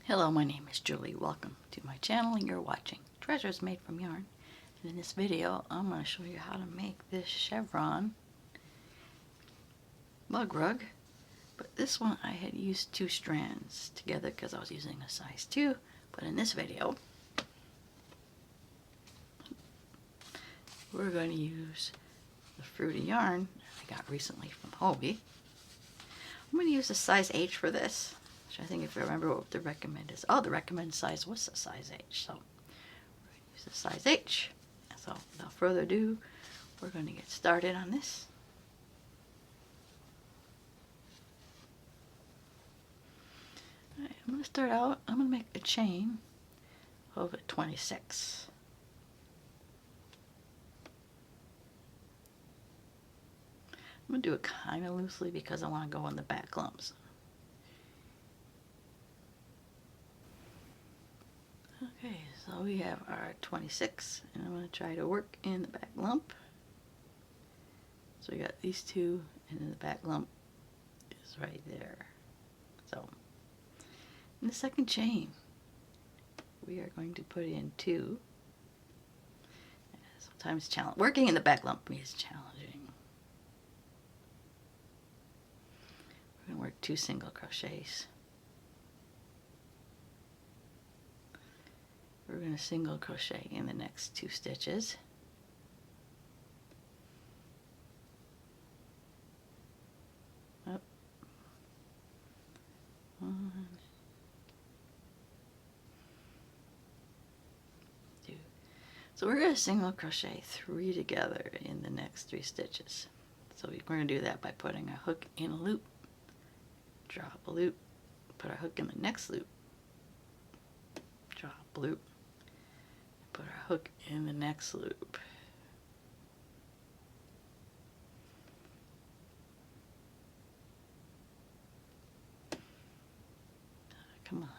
Hello, my name is Julie. Welcome to my channel and you're watching Treasures Made from Yarn. And in this video, I'm going to show you how to make this chevron lug rug. But this one I had used 2 strands together because I was using a size 2. But in this video, we're going to use the fruity yarn I got recently from Hobie. I'm going to use a size H for this. Which I think if you remember what the recommended is. Oh, the recommended size was a size H. So we're going to use a size H. So without further ado, we're going to get started on this. Alright, I'm going to start out, I'm going to make a chain of 26. I'm going to do it kind of loosely because I want to go in the back lumps. Okay, so we have our 26, and I'm going to try to work in the back lump. So we got these 2, and then the back lump is right there. So, in the second chain, we are going to put in 2. Sometimes working in the back lump is challenging. We're going to work 2 single crochets. We're going to single crochet in the next 2 stitches. Up. 1, 2. So we're going to single crochet 3 together in the next 3 stitches. So we're going to do that by putting a hook in a loop, drop a loop, put our hook in the next loop, drop a loop, put our hook in the next loop. Come on.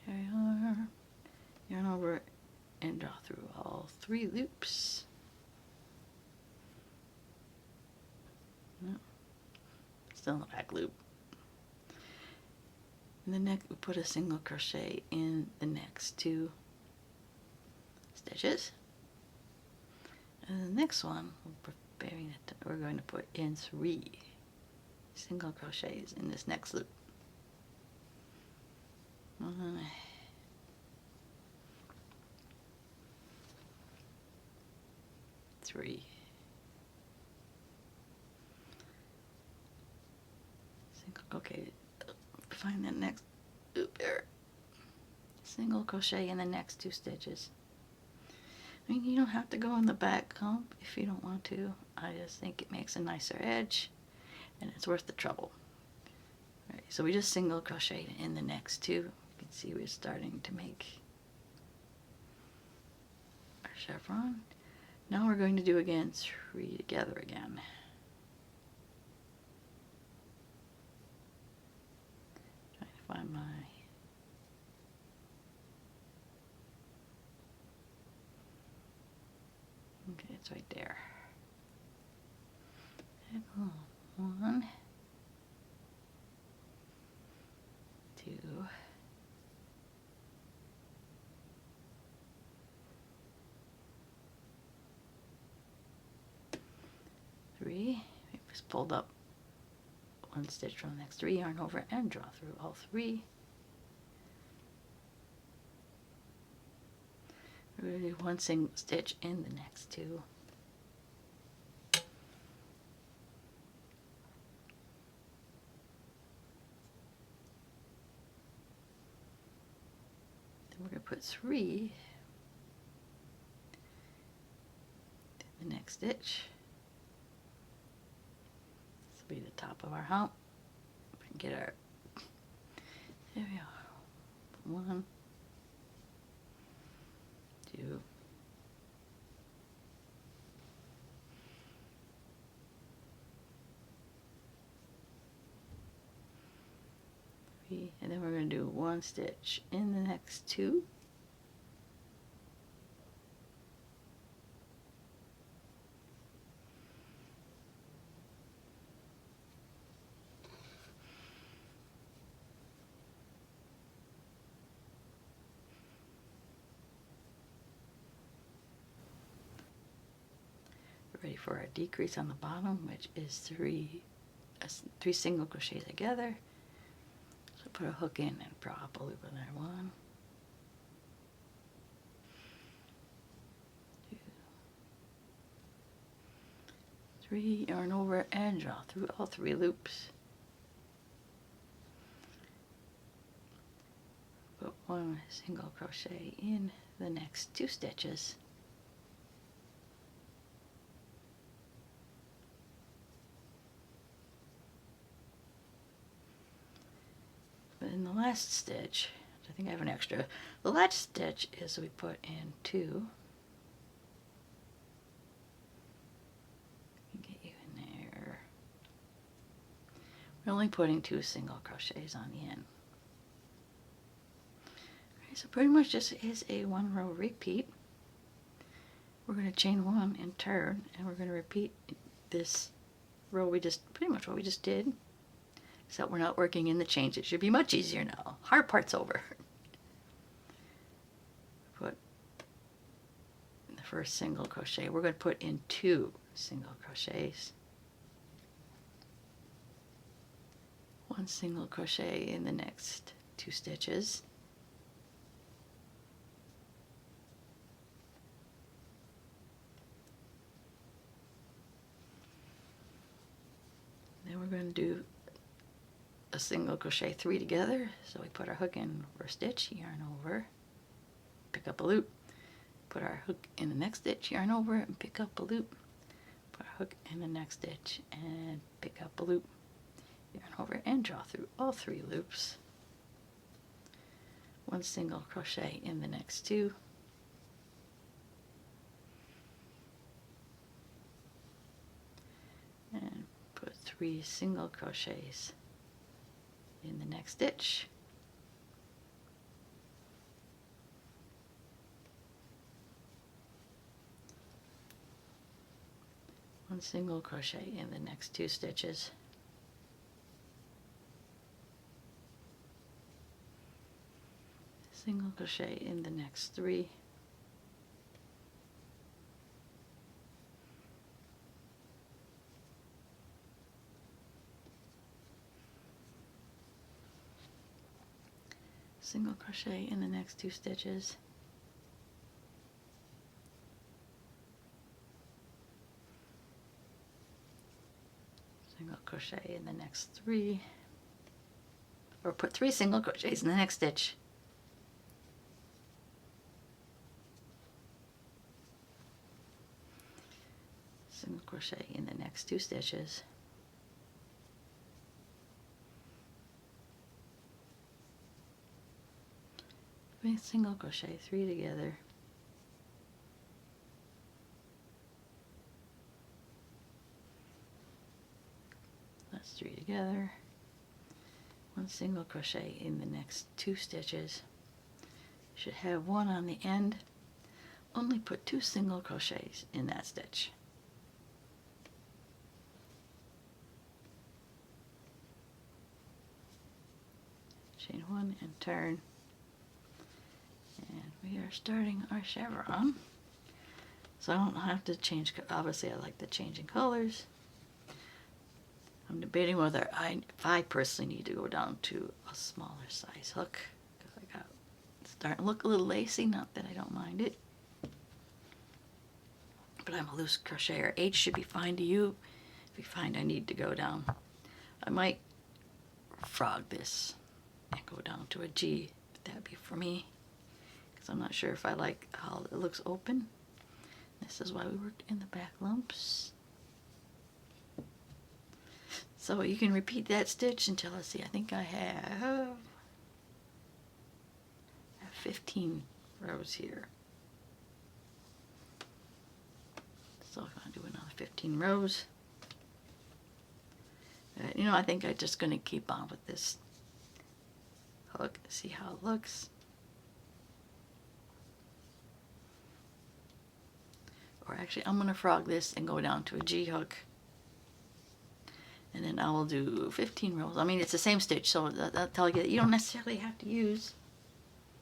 Here we are. Yarn over and draw through all 3 loops. Still in the back loop. In the next, we put a single crochet in the next 2 stitches. And the next one, we're going to put in 3 single crochets in this next loop. 1, 3. Okay, find that next loop there. Single crochet in the next 2 stitches. I mean, you don't have to go in the back hump if you don't want to. I just think it makes a nicer edge and it's worth the trouble. Alright, so we just single crocheted in the next 2. You can see we're starting to make our chevron. Now we're going to do again 3 together again. Find my okay, it's right there. And 1, 2, 3. We just pulled up 1 stitch from the next 3, yarn over and draw through all 3. We're going to do 1 single stitch in the next 2. Then we're going to put 3 in the next stitch. Be the top of our hump. We can get our, there we are. 1, 2, 3, and then we're going to do 1 stitch in the next 2. ready for our decrease on the bottom, which is three single crochets together. So put a hook in and drop a loop in there. 1, 2, 3, yarn over and draw through all 3 loops. Put 1 single crochet in the next 2 stitches. In the last stitch, I think I have an extra, the last stitch is we put in 2. Get you in there. We're only putting 2 single crochets on the end. Okay, so pretty much this is a 1 row repeat. We're going to chain 1 and turn, and we're going to repeat this row pretty much what we just did. Except we're not working in the chains. It should be much easier now. Hard part's over. Put the first single crochet. We're going to put in 2 single crochets. 1 single crochet in the next 2 stitches. Then we're going to do a single crochet 3 together. So we put our hook in for a stitch, yarn over, pick up a loop, put our hook in the next stitch, yarn over and pick up a loop, put our hook in the next stitch and pick up a loop, yarn over and draw through all 3 loops. 1 single crochet in the next 2. And put 3 single crochets in the next stitch. One single crochet in the next 2 stitches. Single crochet in the next 3. Single crochet in the next 2 stitches. Single crochet in the next 3, or put 3 single crochets in the next stitch. Single crochet in the next 2 stitches. Single crochet 3 together. That's 3 together. 1 single crochet in the next 2 stitches. You should have 1 on the end. Only put 2 single crochets in that stitch. Chain 1 and turn. And we are starting our chevron. So I don't have to change, obviously I like the changing colors. I'm debating whether if I personally need to go down to a smaller size hook, because it's starting to look a little lacy, not that I don't mind it. But I'm a loose crocheter. 8 should be fine to you. If you find I need to go down, I might frog this and go down to a G, but that'd be for me. I'm not sure if I like how it looks open. This is why we worked in the back lumps. So you can repeat that stitch until, let's see, I think I have 15 rows here. So I'm going to do another 15 rows. I think I'm just going to keep on with this hook, see how it looks. Or actually, I'm going to frog this and go down to a G hook. And then I will do 15 rows. I mean, it's the same stitch, so that'll tell you that you don't necessarily have to use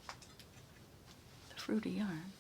the fruity yarn.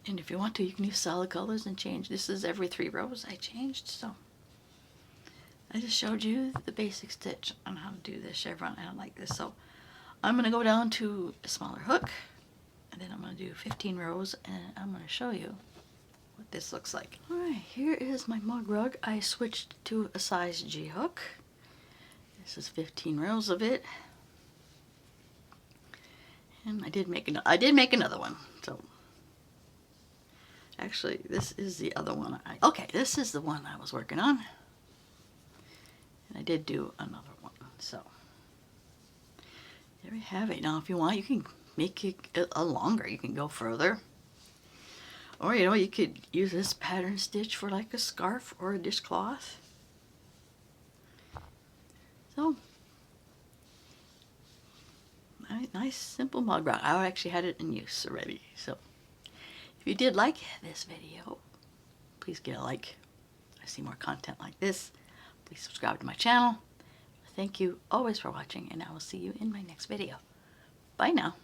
And if you want to, you can use solid colors and change. This is every 3 rows I changed, so I just showed you the basic stitch on how to do this chevron. I don't like this, so I'm going to go down to a smaller hook, and then I'm going to do 15 rows, and I'm going to show you what this looks like. Alright, here is my mug rug. I switched to a size G hook. This is 15 rows of it. And I did make another one. So actually, this is the other one. Okay, this is the one I was working on. And I did do another one. So there we have it. Now, if you want, you can make it a longer. You can go further. Or, you know, you could use this pattern stitch for like a scarf or a dishcloth. So, nice simple mug rug. I actually had it in use already. So, if you did like this video, please give it a like. I see more content like this. Please subscribe to my channel. Thank you always for watching, and I will see you in my next video. Bye now.